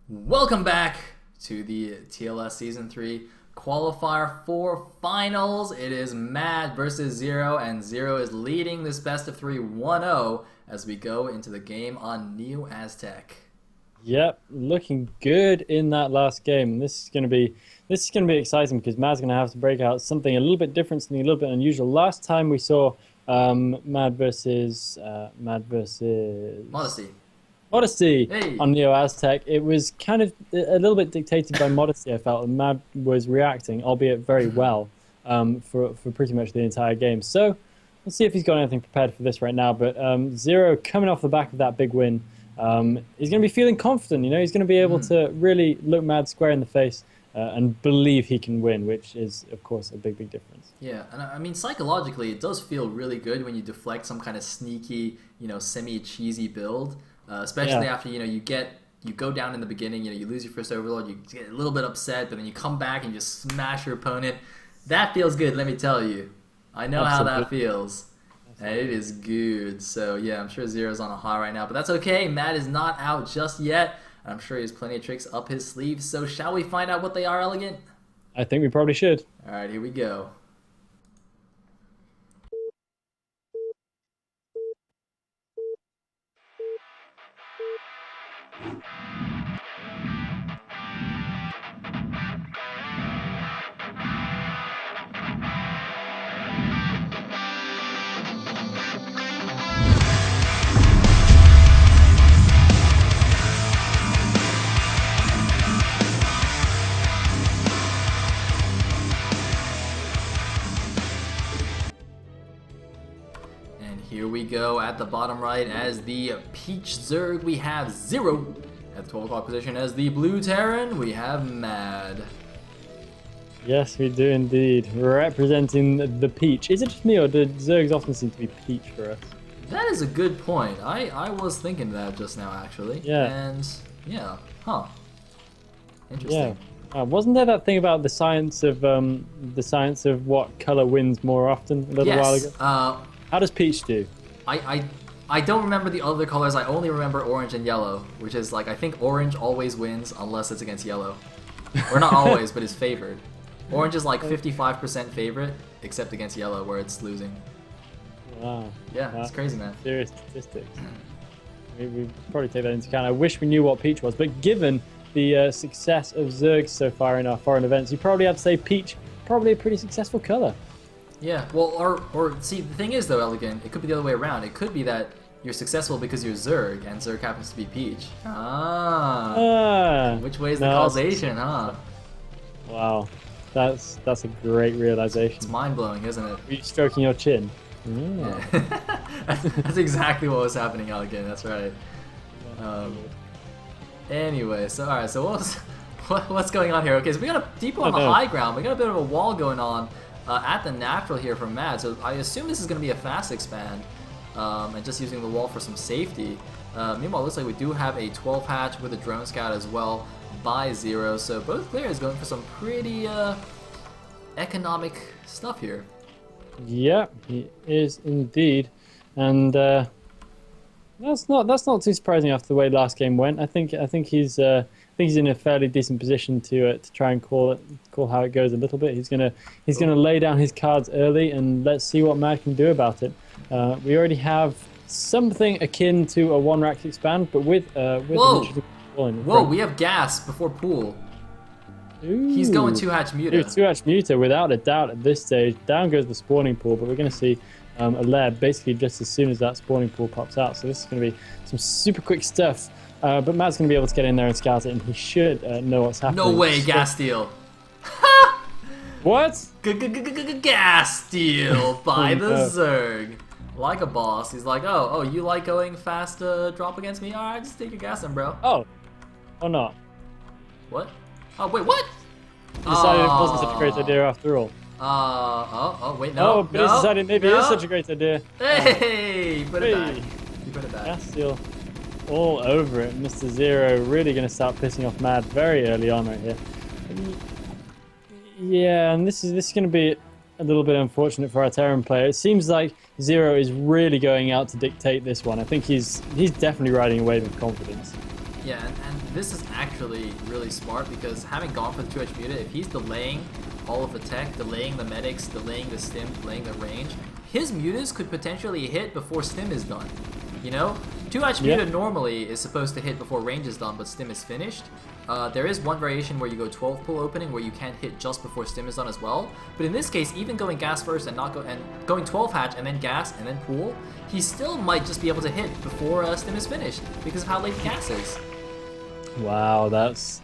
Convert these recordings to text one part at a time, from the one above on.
Welcome back to the TLS Season 3 Qualifier 4 Finals. It is Mad versus Zero, and Zero is leading this best of 3 1-0 as we go into the game on Neo Aztec. Yep, looking good in that last game. This is going to be exciting because Mad's going to have to break out something a little bit different, something a little bit unusual. Last time we saw Mad versus Modesty. Modesty Hey. on Neo Aztec. It was kind of a little bit dictated by Modesty, I felt, and Mad was reacting, albeit very well, for pretty much the entire game. So let's see if he's got anything prepared for this right now. But Zero, coming off the back of that big win, he's going to be feeling confident. You know, he's going to be able to really look Mad square in the face and believe he can win, which is, of course, a big, big difference. Yeah, and I mean, psychologically, it does feel really good when you deflect some kind of sneaky, semi-cheesy build. Especially after you go down in the beginning, you lose your first overlord, you get a little bit upset, but then you come back and you just smash your opponent. That feels good, let me tell you. I know how that feels, and it is good. So yeah, I'm sure Zero's on a high right now, but that's okay. Matt is not out just yet. I'm sure he has plenty of tricks up his sleeve. So shall we find out what they are, Elegant? I think we probably should. All right, here we go. Here we go at the bottom right as the Peach Zerg. We have Zero at the 12 o'clock position. As the Blue Terran, we have Mad. Yes, we do indeed. Representing the Peach. Is it just me, or do Zergs often seem to be Peach for us? That is a good point. I was thinking that just now, actually. Yeah. And, yeah. Huh. Interesting. Yeah. Wasn't there that thing about the science of what color wins more often a little while ago? How does Peach do? I don't remember the other colors. I only remember orange and yellow, which is like, I think orange always wins unless it's against yellow. Or not always, but is favored. Orange is like 55% favorite, except against yellow where it's losing. Wow. Yeah, it's crazy, man. Serious statistics. We probably take that into account. I wish we knew what Peach was, but given the success of Zerg so far in our foreign events, you probably have to say Peach, probably a pretty successful color. Yeah, well, or see, the thing is though, Elegant, it could be the other way around. It could be that you're successful because you're Zerg, and Zerg happens to be Peach. Which way is the causation, huh? Wow, that's a great realization. It's mind-blowing, isn't it? Are you stroking your chin? Yeah. That's exactly what was happening, Elegant, that's right. Anyway, so alright, so what's going on here? Okay, so we got a depot on the high ground. We got a bit of a wall going on. At the natural here from Mad, so I assume this is going to be a fast expand, and just using the wall for some safety. Meanwhile, it looks like we do have a 12 hatch with a drone scout as well by Zero, so both players going for some pretty economic stuff here. Yeah, he is indeed, and that's not too surprising after the way last game went. I think he's in a fairly decent position to try and call how it goes a little bit. He's gonna lay down his cards early, and let's see what Mad can do about it. We already have something akin to a one rack expand, but with Whoa! We have gas before pool. Ooh. He's going 2-hatch muta. 2-hatch muta without a doubt at this stage. Down goes the spawning pool, but we're going to see a lair basically just as soon as that spawning pool pops out. So this is going to be some super quick stuff. But Matt's going to be able to get in there and scout it, and he should know what's happening. No way, gas steal. What? Gas steal by the Zerg. Like a boss. He's like, oh, you like going fast drop against me? Alright, just take your gas then, bro. Oh. Or not. What? Oh, wait, what? He decided it wasn't such a great idea after all. Wait, no. But he decided maybe it is such a great idea. Hey, put it back. You put it back. Gas steal. All over it. Mr. Zero really going to start pissing off Mad very early on right here. Yeah, and this is going to be a little bit unfortunate for our Terran player. It seems like Zero is really going out to dictate this one. I think he's definitely riding away with confidence. Yeah, and this is actually really smart because having gone for the 2H Muta, if he's delaying all of the tech, delaying the medics, delaying the stim, delaying the range, his mutas could potentially hit before stim is done. You know? 2H Muta normally is supposed to hit before range is done, but stim is finished. There is one variation where you go 12 pull opening where you can hit just before stim is done as well. But in this case, even going gas first and going 12 hatch and then gas and then pool, he still might just be able to hit before stim is finished because of how late gas is. Wow, that's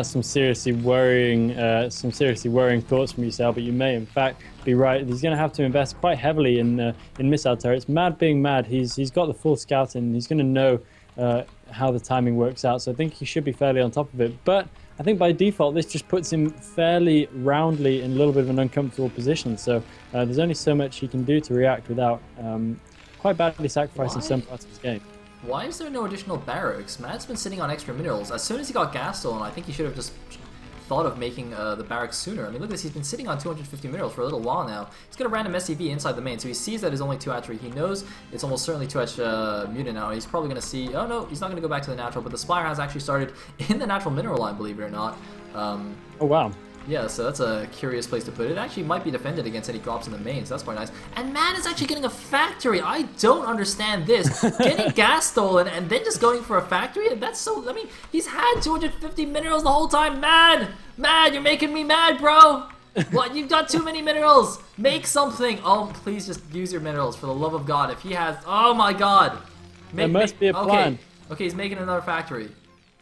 some seriously worrying thoughts from you, Sal. But you may in fact be right. He's going to have to invest quite heavily in missile turrets. Mad being mad, he's got the full scouting. He's going to know how the timing works out. So I think he should be fairly on top of it. But I think by default, this just puts him fairly roundly in a little bit of an uncomfortable position. So there's only so much he can do to react without quite badly sacrificing some parts of his game. Why is there no additional barracks? Mad's been sitting on extra minerals. As soon as he got gas stolen, I think he should have just thought of making the barracks sooner. I mean, look at this. He's been sitting on 250 minerals for a little while now. He's got a random SCV inside the main, so he sees that it's only 2H. He knows it's almost certainly 2H Muta now. He's probably going to see, oh no, he's not going to go back to the natural, but the Spire has actually started in the natural mineral line, believe it or not. Oh, wow. Yeah, so that's a curious place to put it. It actually might be defended against any drops in the main, so that's quite nice. And Mad is actually getting a factory. I don't understand this. Getting gas stolen and then just going for a factory? That's so... I mean, he's had 250 minerals the whole time. Mad! Mad, you're making me mad, bro! What? You've got too many minerals! Make something! Oh, please just use your minerals, for the love of God. If he has... Oh my God! There must be a plan. Okay, he's making another factory.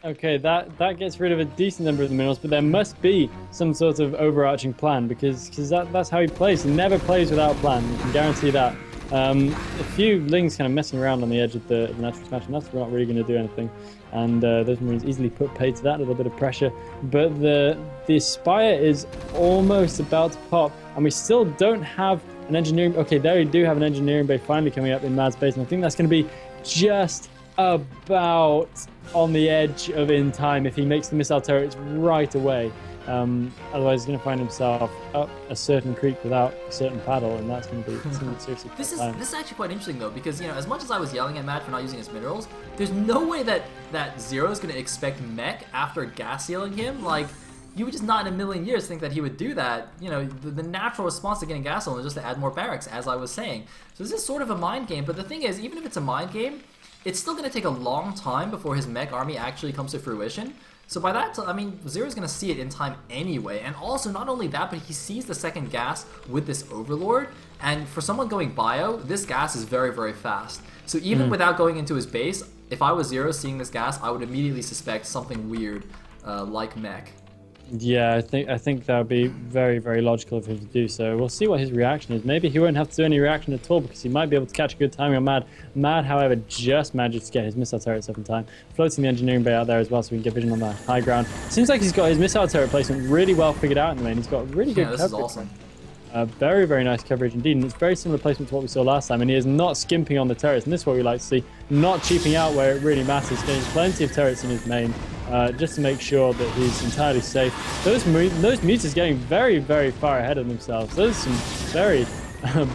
Okay, that gets rid of a decent number of the minerals, but there must be some sort of overarching plan because that's how he plays. He never plays without a plan. You can guarantee that. A few Lings kind of messing around on the edge of the natural smash, and that's not really going to do anything. And those Marines easily put pay to that, a little bit of pressure. But the Spire is almost about to pop, and we still don't have an engineering... Okay, there we do have an engineering bay finally coming up in Mad's base, and I think that's going to be just about on the edge of in time if he makes the missile turrets right away. Otherwise, he's going to find himself up a certain creek without a certain paddle, and that's going to be seriously. This is actually quite interesting though, because as much as I was yelling at Matt for not using his minerals, there's no way that Zero is going to expect mech after gas sealing him. Like, you would just not in a million years think that he would do that. The natural response to getting gas sealing is just to add more barracks, as I was saying. So this is sort of a mind game, but the thing is, even if it's a mind game, it's still going to take a long time before his mech army actually comes to fruition. So by that, I mean, Zero's going to see it in time anyway. And also, not only that, but he sees the second gas with this Overlord. And for someone going bio, this gas is very, very fast. So even without going into his base, if I was Zero seeing this gas, I would immediately suspect something weird like mech. Yeah, I think that would be very, very logical of him to do so. We'll see what his reaction is. Maybe he won't have to do any reaction at all because he might be able to catch a good timing on Mad. Mad, however, just managed to get his missile turrets up in time. Floating the engineering bay out there as well so we can get vision on the high ground. Seems like he's got his missile turret placement really well figured out in the lane. He's got really good coverage. This is awesome. Very, very nice coverage indeed, and it's very similar placement to what we saw last time, and he is not skimping on the turrets, and this is what we like to see, not cheaping out where it really matters, getting plenty of turrets in his main, just to make sure that he's entirely safe. Those mutas getting very, very far ahead of themselves. Those are some very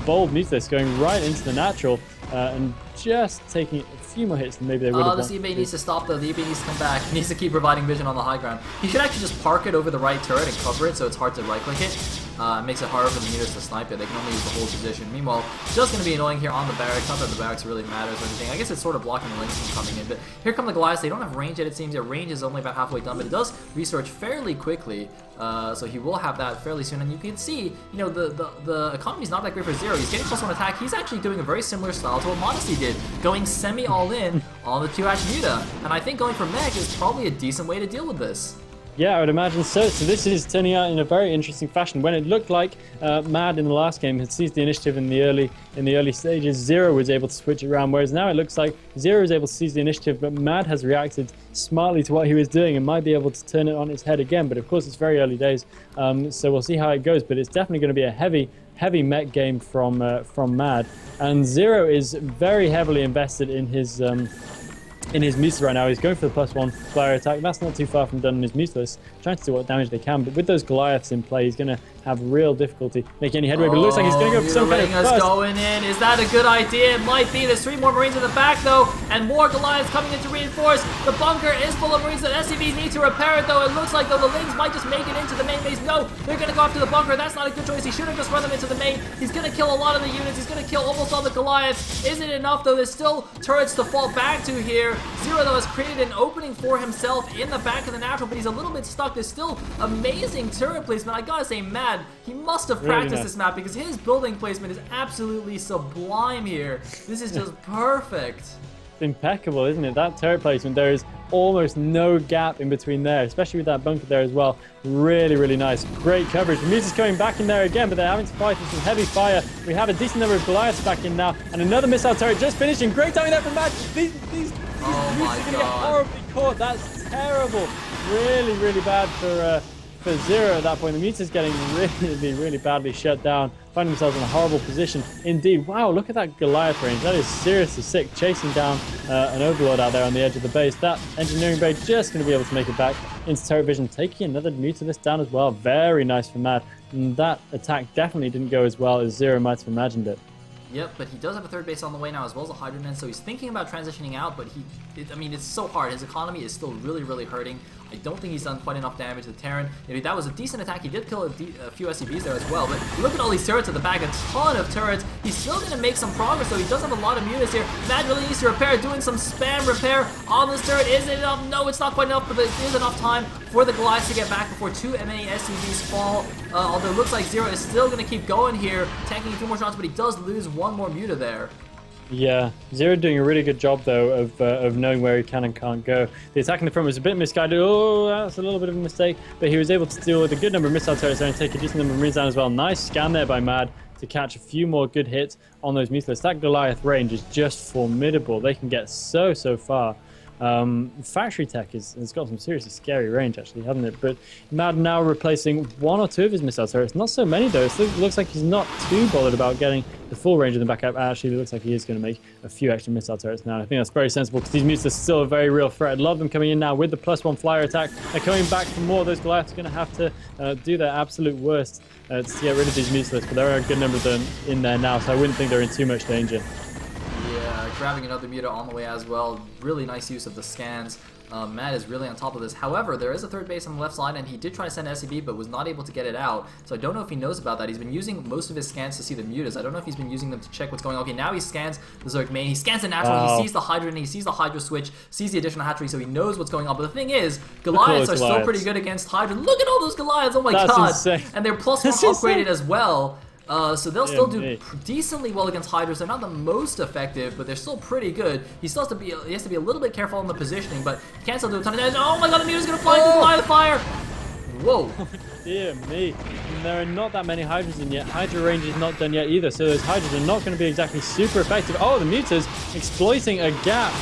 bold mutas going right into the natural, and just taking a few more hits than maybe they would have. The CB needs to stop though. The EB needs to come back. He needs to keep providing vision on the high ground. He should actually just park it over the right turret and cover it so it's hard to right click it. It makes it harder for the mutas to snipe it. They can only use the whole position. Meanwhile, just going to be annoying here on the barracks. Not that the barracks really matters or anything. I guess it's sort of blocking the links from coming in. But here come the Goliaths. They don't have range yet, it seems. Their range is only about halfway done, but it does research fairly quickly. So he will have that fairly soon. And you can see, the economy's not that great for Zero. He's getting +1 attack. He's actually doing a very similar style to what Modesty did, going semi all-in on the 2H Muta. And I think going for Mech is probably a decent way to deal with this. Yeah, I would imagine so. So this is turning out in a very interesting fashion. When it looked like Mad in the last game had seized the initiative in the early stages, Zero was able to switch it around. Whereas now it looks like Zero is able to seize the initiative, but Mad has reacted smartly to what he was doing and might be able to turn it on its head again. But of course, it's very early days, so we'll see how it goes. But it's definitely going to be a heavy mech game from Mad, and Zero is very heavily invested in his mutas right now. He's going for the +1 flyer attack. That's not too far from done in his mutas, trying to do what damage they can. But with those Goliaths in play, he's going to have real difficulty making any headway. But it looks like he's going to go for some kind of Mutilingus going in. Is that a good idea? It might be. There's 3 more Marines in the back, though, and more Goliaths coming in to reinforce. The bunker is full of Marines that SCVs need to repair it, though. It looks like, though, the Lings might just make it into the main base. No, they're going to go after the bunker. That's not a good choice. He should have just run them into the main. He's going to kill a lot of the units. He's going to kill almost all the Goliaths. Is it enough, though? There's still turrets to fall back to here. Zero, though, has created an opening for himself in the back of the natural, but he's a little bit stuck. There's still amazing turret placement. I gotta say, Mad, he must have practiced this map because his building placement is absolutely sublime here. This is just perfect. It's impeccable, isn't it? That turret placement, there is almost no gap in between there, especially with that bunker there as well. Really, really nice. Great coverage. The Muse is coming back in there again, but they're having to fight with some heavy fire. We have a decent number of Goliaths back in now, and another missile turret just finishing. Great timing there from Mad. These Muse are going to get horribly caught. That's terrible. Really, really bad for Zero at that point. The Muta's getting really, really badly shut down, finding themselves in a horrible position indeed. Wow, look at that Goliath range. That is seriously sick, chasing down an Overlord out there on the edge of the base. That engineering bay just going to be able to make it back into turret vision, taking another Mutalist down as well. Very nice for Mad. And that attack definitely didn't go as well as Zero might have imagined it. Yep, but he does have a third base on the way now as well as a Hydrogen, so he's thinking about transitioning out, but I mean, it's so hard. His economy is still really, really hurting. I don't think he's done quite enough damage to the Terran. You know, that was a decent attack. He did kill a few SCVs there as well, but look at all these turrets at the back, a ton of turrets. He's still going to make some progress, though. He does have a lot of mutas here. Mad really needs to repair, doing some spam repair on this turret. Is it enough? No, it's not quite enough, but there is enough time for the Goliaths to get back before 2 many SCVs fall. Although it looks like Zero is still going to keep going here, tanking a few more shots, but he does lose 1 more muta there. Yeah, Zero doing a really good job, though, of knowing where he can and can't go. The attack in the front was a bit misguided. Oh, that's a little bit of a mistake. But he was able to deal with a good number of missile turrets there and take a decent number of Marines down as well. Nice scan there by Mad to catch a few more good hits on those Mutalists. That Goliath range is just formidable. They can get so far. Factory Tech has got some seriously scary range, actually, hasn't it? But Mad now replacing 1 or 2 of his missile turrets. Not so many, though. It looks like he's not too bothered about getting the full range of them back up. Actually, it looks like he is going to make a few extra missile turrets now. I think that's very sensible because these Mutalists are still a very real threat. I love them coming in now with the +1 flyer attack. They're coming back for more. Those Goliaths are going to have to do their absolute worst to get rid of these Mutalists, but there are a good number of them in there now, so I wouldn't think they're in too much danger. Grabbing another muta on the way as well. Really nice use of the scans. Matt is really on top of this. However, there is a third base on the left side, and he did try to send SCV, but was not able to get it out. So I don't know if he knows about that. He's been using most of his scans to see the mutas. I don't know if he's been using them to check what's going on. Okay, now he scans the Zerg main. He scans the natural. Wow. He sees the Hydra, and he sees the Hydra switch, sees the additional hatchery, so he knows what's going on. But the thing is, Goliaths are still pretty good against Hydra. Look at all those Goliaths. Oh my god. Insane. And they're +1 upgraded as well. So they'll still do decently well against Hydras. They're not the most effective, but they're still pretty good. He has to be a little bit careful in the positioning, but he can still do a ton of damage. Oh my god, the Muta's gonna fly into the line of fire! Whoa. Dear me. And there are not that many Hydras in yet. Hydra range is not done yet either, so those Hydras are not going to be exactly super effective. Oh, the Muta's exploiting a gap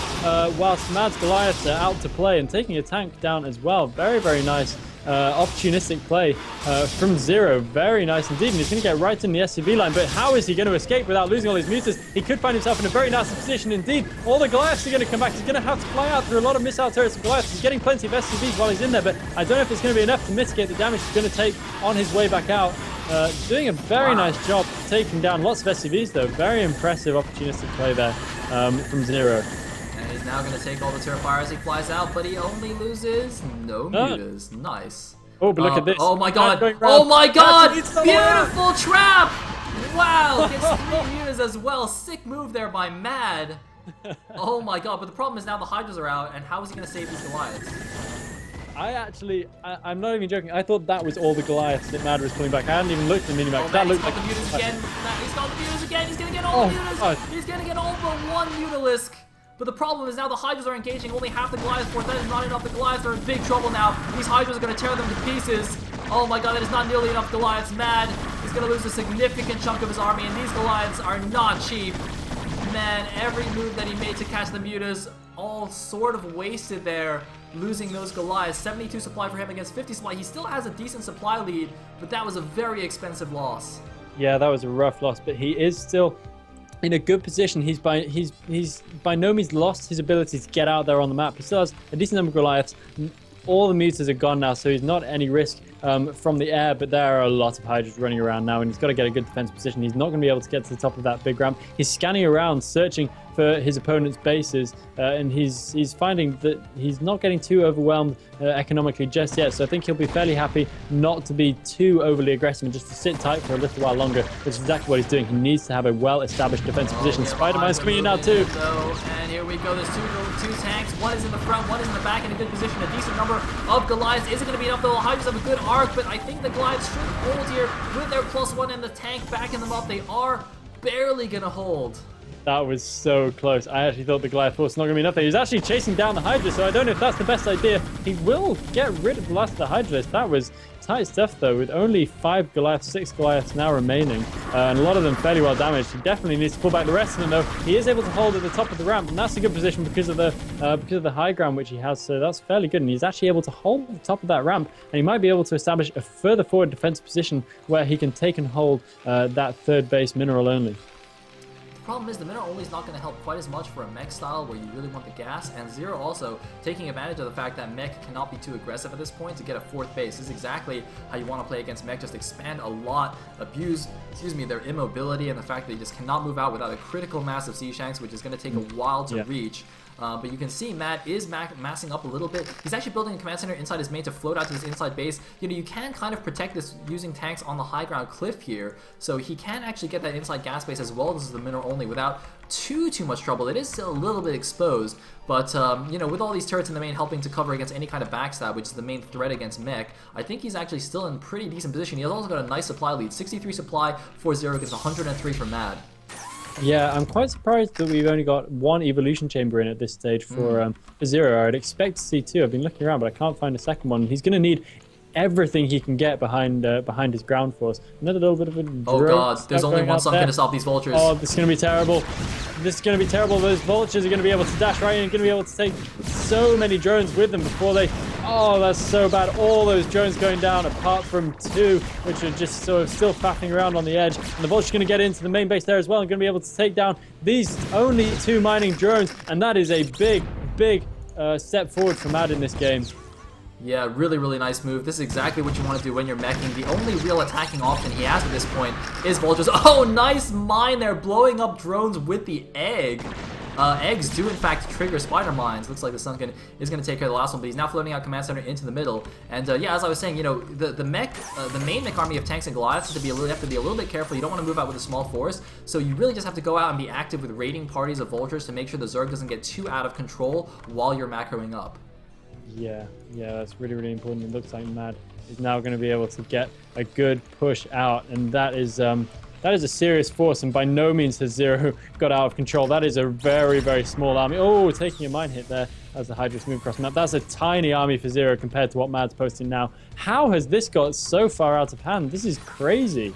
whilst Mad's Goliaths are out to play and taking a tank down as well. Very, very nice. Opportunistic play from Zero. Very nice indeed. And he's going to get right in the SCV line. But how is he going to escape without losing all his mutas? He could find himself in a very nasty position indeed. All the Goliaths are going to come back. He's going to have to fly out through a lot of missile turrets and Goliaths. He's getting plenty of SCVs while he's in there. But I don't know if it's going to be enough to mitigate the damage he's going to take on his way back out. Doing a very nice job taking down lots of SCVs though. Very impressive opportunistic play there from Zero. He's now going to take all the turret fire as he flies out, but he only loses no mutas. Nice. Oh, but look at this. Oh my god. Oh my god. Beautiful trap. Wow. Gets 3 mutas as well. Sick move there by Mad. Oh my god. But the problem is now the Hydras are out, and how is he going to save these Goliaths? I'm not even joking. I thought that was all the Goliaths that Mad was pulling back. I hadn't even looked at the minimap. Oh, he's got the mutas again. He's got the mutas again. He's going to get all the mutas. He's going to get all but 1 mutalisk. But the problem is now the Hydras are engaging only half the Goliath force. That is not enough. The Goliaths are in big trouble now. These Hydras are going to tear them to pieces. Oh my god, that is not nearly enough Goliaths. Mad is going to lose a significant chunk of his army, and these Goliaths are not cheap. Man, every move that he made to catch the mutas, all sort of wasted there, losing those Goliaths. 72 supply for him against 50 supply. He still has a decent supply lead, but that was a very expensive loss. Yeah, that was a rough loss, but he is still in a good position. He's by no means lost his ability to get out there on the map. He still has a decent number of Goliaths. All the mutas are gone now, so he's not at any risk from the air, but there are a lot of Hydras running around now, and he's got to get a good defense position. He's not going to be able to get to the top of that big ramp. He's scanning around, searching for his opponent's bases, and he's finding that he's not getting too overwhelmed economically just yet. So I think he'll be fairly happy not to be too overly aggressive and just to sit tight for a little while longer, which is exactly what he's doing. He needs to have a well-established defensive position. Spider-Man's coming in now too. And here we go. There's two tanks. One is in the front, one is in the back in a good position. A decent number of Goliaths. Isn't going to be enough though. Hydras have a good arc, but I think the Goliaths should hold here with their +1 and the tank backing them up. They are barely going to hold. That was so close. I actually thought the Goliath force was not going to be enough there. He was actually chasing down the Hydra, so I don't know if that's the best idea. He will get rid of the last of the Hydras. That was tight stuff, though, with only 5 Goliaths, 6 Goliaths now remaining, and a lot of them fairly well damaged. He definitely needs to pull back the rest of them, though. He is able to hold at the top of the ramp, and that's a good position because of the high ground which he has, so that's fairly good. And he's actually able to hold the top of that ramp, and he might be able to establish a further forward defensive position where he can take and hold that third base mineral only. The problem is the mineral only is not going to help quite as much for a mech style where you really want the gas, and Zero also taking advantage of the fact that mech cannot be too aggressive at this point to get a 4th base. This is exactly how you want to play against mech. Just expand a lot, abuse their immobility and the fact that they just cannot move out without a critical mass of sea shanks, which is going to take a while to reach. But you can see Matt is massing up a little bit. He's actually building a command center inside his main to float out to his inside base. You can kind of protect this using tanks on the high ground cliff here, so he can actually get that inside gas base as well as the mineral only without too much trouble. It is still a little bit exposed, but with all these turrets in the main helping to cover against any kind of backstab, which is the main threat against mech, I think he's actually still in pretty decent position. He has also got a nice supply lead, 63 supply for Zero against 103 for Mad. Yeah, I'm quite surprised that we've only got 1 evolution chamber in at this stage for Zero. I'd expect to see 2. I've been looking around, but I can't find a second one. He's going to need everything he can get behind his ground force. Another little bit of a drone. Oh god, there's only one sunken to stop these vultures. Oh, this is going to be terrible. This is going to be terrible. Those vultures are going to be able to dash right in and going to be able to take so many drones with them before they... Oh, that's so bad. All those drones going down apart from 2, which are just sort of still faffing around on the edge. And the vulture's going to get into the main base there as well and going to be able to take down these only 2 mining drones. And that is a big step forward for Mad in this game. Yeah, really nice move. This is exactly what you want to do when you're meching. The only real attacking option he has at this point is vultures. Oh, nice mine there, blowing up drones with the egg. Eggs do in fact trigger spider mines. Looks like the Sunken is going to take care of the last one, but he's now floating out command center into the middle. And yeah, as I was saying, the main mech army of tanks and Goliaths you have to be a little bit careful. You don't want to move out with a small force, so you really just have to go out and be active with raiding parties of vultures to make sure the Zerg doesn't get too out of control while you're macroing up. Yeah, that's really important. It looks like Mad is now going to be able to get a good push out, and that is a serious force, and by no means has Zero got out of control. That is a very small army. Oh, taking a mine hit there as the Hydras move across the map. That's a tiny army for Zero compared to what Mad's posting now. How has this got so far out of hand? This is crazy.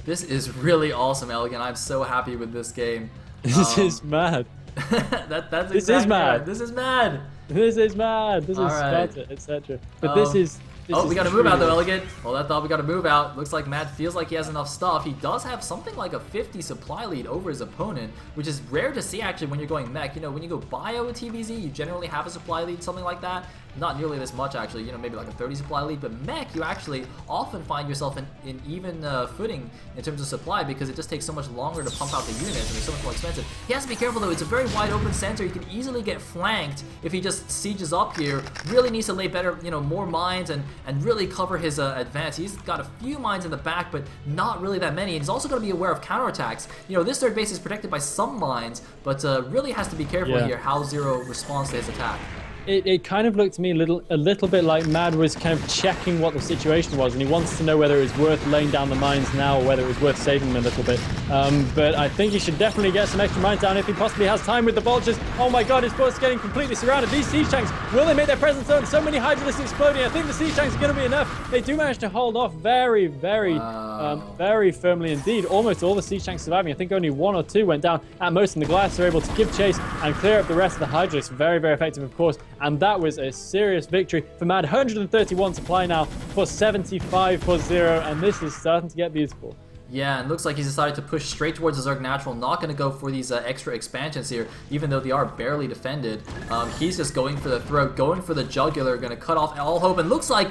This is really awesome, Elegant. I'm so happy with this game. This is mad. This is mad. This is mad. This is Sparta, etc. But this is... we gotta move out though, Elegant. Hold that thought, we gotta move out. Looks like Mad feels like he has enough stuff. He does have something like a 50 supply lead over his opponent, which is rare to see actually when you're going mech. When you go bio with TVZ, you generally have a supply lead, something like that. Not nearly this much actually, maybe like a 30 supply lead, but mech, you actually often find yourself in even footing in terms of supply because it just takes so much longer to pump out the units and it's so much more expensive. He has to be careful though, it's a very wide open center. He can easily get flanked if he just sieges up here. Really needs to lay better, more mines and really cover his advance. He's got a few mines in the back, but not really that many. And he's also got to be aware of counterattacks. This third base is protected by some mines, but really has to be careful here how Zero responds to his attack. It kind of looked to me a little bit like Mad was kind of checking what the situation was, and he wants to know whether it was worth laying down the mines now or whether it was worth saving them a little bit. But I think he should definitely get some extra mines down if he possibly has time with the vultures. Oh my god, his force is getting completely surrounded. These siege tanks, will they make their presence known? So many Hydralisks exploding. I think the siege tanks are going to be enough. They do manage to hold off very firmly indeed. Almost all the siege tanks surviving. I think only 1 or 2 went down at most, and the Goliaths are able to give chase and clear up the rest of the Hydralisks. Very effective, of course. And that was a serious victory for Mad. 131 supply now for 75 for Zero, and this is starting to get beautiful. Yeah, and looks like he's decided to push straight towards the Zerg Natural, not going to go for these extra expansions here, even though they are barely defended. He's just going for the throat, going for the jugular, going to cut off all hope, and looks like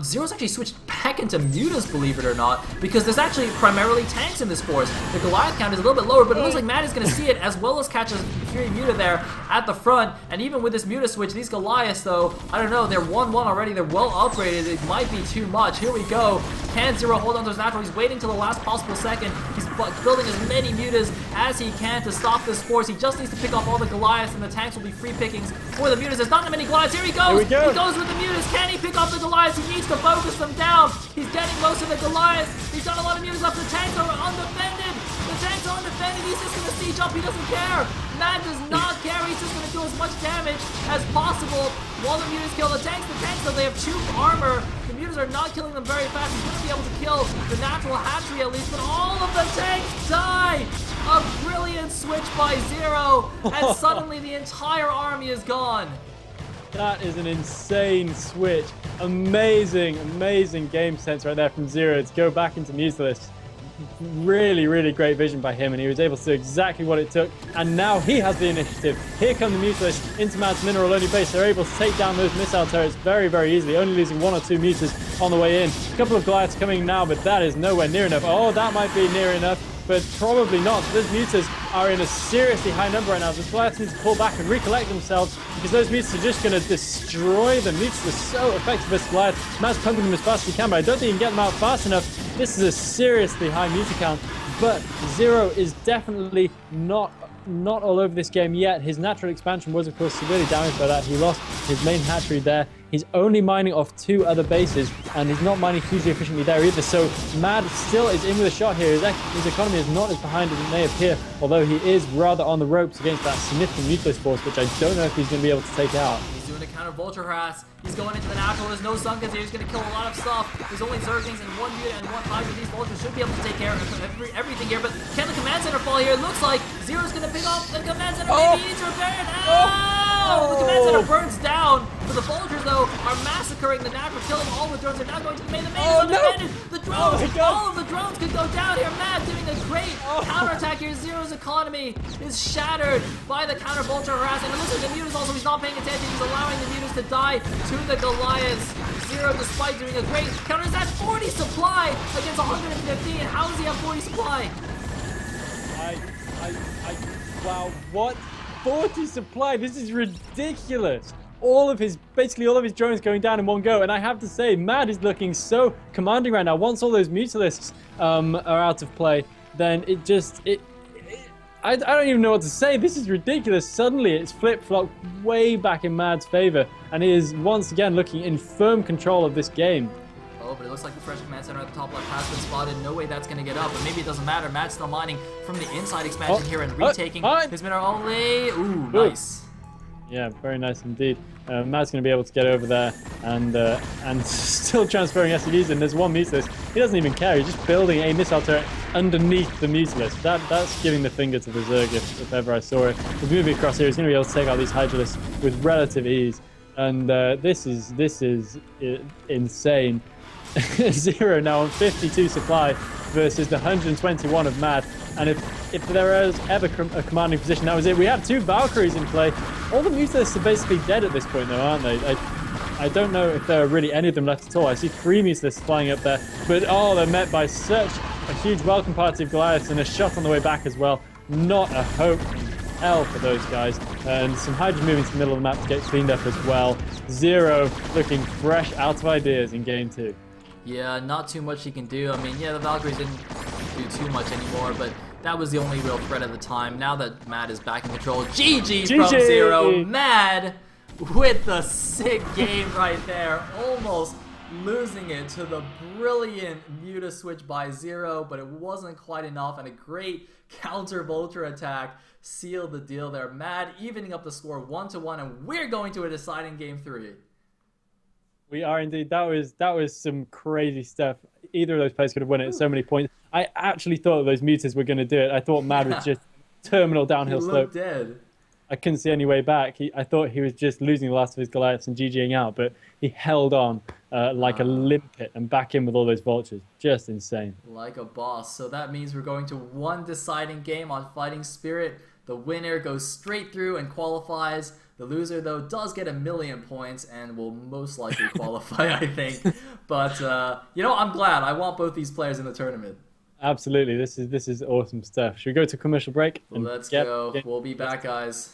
Zero's actually switched back into mutas, believe it or not, because there's actually primarily tanks in this force. The Goliath count is a little bit lower, but it looks like Matt is going to see it, as well as catch a Fury Muta there at the front, and even with this Muta switch, these Goliaths, though, I don't know, they're 1-1 already, they're well upgraded, it might be too much. Here we go. Can Zero hold on to his natural? He's waiting till the last possible second. He's building as many mutas as he can to stop this force. He just needs to pick off all the Goliaths, and the tanks will be free pickings for the mutas. There's not that many Goliaths. Here he goes. He goes with the mutas. Can he pick off the Goliaths? He needs to focus them down. He's getting most of the Goliaths. He's done a lot of mutas up. The tanks are undefended. The tanks are undefended. He's just going to siege up. He doesn't care. Man does not care. He's just going to do as much damage as possible while the mutas kill the tanks. The tanks, though, they have 2 armor. The mutas are not killing them very fast. He's going to be able to kill the natural hatchery at least, but all of the tanks die! A brilliant switch by Zero, and suddenly the entire army is gone. That is an insane switch. Amazing, amazing game sense right there from Zero to go back into Museless. Really, really great vision by him, and he was able to do exactly what it took, and now he has the initiative. Here come the Mutas into Mad's mineral-only base. They're able to take down those missile turrets very, very easily, only losing 1 or 2 Mutas on the way in. A couple of Goliaths coming now, but that is nowhere near enough. Oh, that might be near enough, but probably not. Those Mutas are in a seriously high number right now. The Goliaths need to pull back and recollect themselves, because those Mutas are just going to destroy them. Mutas are so effective as Goliath. Mad's pumping them as fast as he can, but I don't think he can get them out fast enough. This is a seriously high Muta count, but Zero is definitely not all over this game yet. His natural expansion was, of course, severely damaged by that. He lost his main hatchery there. He's only mining off 2 other bases, and he's not mining hugely efficiently there either. So Mad still is in with a shot here. His economy is not as behind as it may appear, although he is rather on the ropes against that significant Mucleus force, which I don't know if he's going to be able to take out. He's doing a counter vulture harass. He's going into the natural. There's no Sunkens here. He's going to kill a lot of stuff. There's only Zerglings and 1 Muta and 1 Hydra. These vultures should be able to take care of everything here. But can the command center fall here? It looks like Zero's going to pick off the command center. Maybe he needs to repair it. The command center burns down. But the vultures, though, are massacring the natural, killing all the drones. They're now going to the main. The main is undefended. The drones, all of the drones could go down here. Mad doing a great counterattack here. Zero's economy is shattered by the counter vulture harassing. And it looks like the mutas also, he's not paying attention. He's allowing the mutas to die to the Goliaths. Zero, despite doing a great counter, is at 40 supply against 115. How does he have 40 supply? Wow, what? 40 supply? This is ridiculous. Basically all of his drones going down in one go, and I have to say, Mad is looking so commanding right now. Once all those Mutalisks are out of play, then I don't even know what to say. This is ridiculous. Suddenly it's flip-flopped way back in Mad's favor, and he is once again looking in firm control of this game. Oh, but it looks like the fresh command center at the top left has been spotted. No way that's going to get up, but maybe it doesn't matter. Mad's still mining from the inside expansion here and retaking his mineral only. Ooh, nice. Yeah, very nice indeed. Mad's going to be able to get over there and still transferring SCVs in. There's 1 Mutalist. He doesn't even care. He's just building a missile turret underneath the Mutalist. That's giving the finger to the Zerg if ever I saw it. He's moving across here. He's going to be able to take out these Hydralisks with relative ease. And this is insane. Zero now on 52 supply versus the 121 of Mad. And if there is ever a commanding position, that was it. We have 2 Valkyries in play. All the Mutalisks are basically dead at this point, though, aren't they? I don't know if there are really any of them left at all. I see 3 Mutalisks flying up there, but they're met by such a huge welcome party of Goliaths and a shot on the way back as well. Not a hope in hell for those guys. And some Hydra moving to the middle of the map to get cleaned up as well. Zero looking fresh out of ideas in game 2. Yeah, not too much he can do. I mean, yeah, the Valkyries didn't do too much anymore, but that was the only real threat at the time. Now that Mad is back in control, GG from Zero. Mad with the sick game right there. Almost losing it to the brilliant Muta switch by Zero, but it wasn't quite enough, and a great counter vulture attack sealed the deal there. Mad evening up the score 1-1, and we're going to a deciding game 3. We are indeed. That was some crazy stuff. Either of those players could have won it at so many points. I actually thought those Mutas were going to do it. I thought Mad was just terminal downhill slope. Dead. I couldn't see any way back. I thought he was just losing the last of his Goliaths and GGing out, but he held on like a limpet and back in with all those vultures. Just insane. Like a boss. So that means we're going to one deciding game on Fighting Spirit. The winner goes straight through and qualifies. The loser, though, does get 1,000,000 points and will most likely qualify, I think. But, I'm glad. I want both these players in the tournament. Absolutely. This is awesome stuff. Should we go to commercial break? Let's go. We'll be back, guys.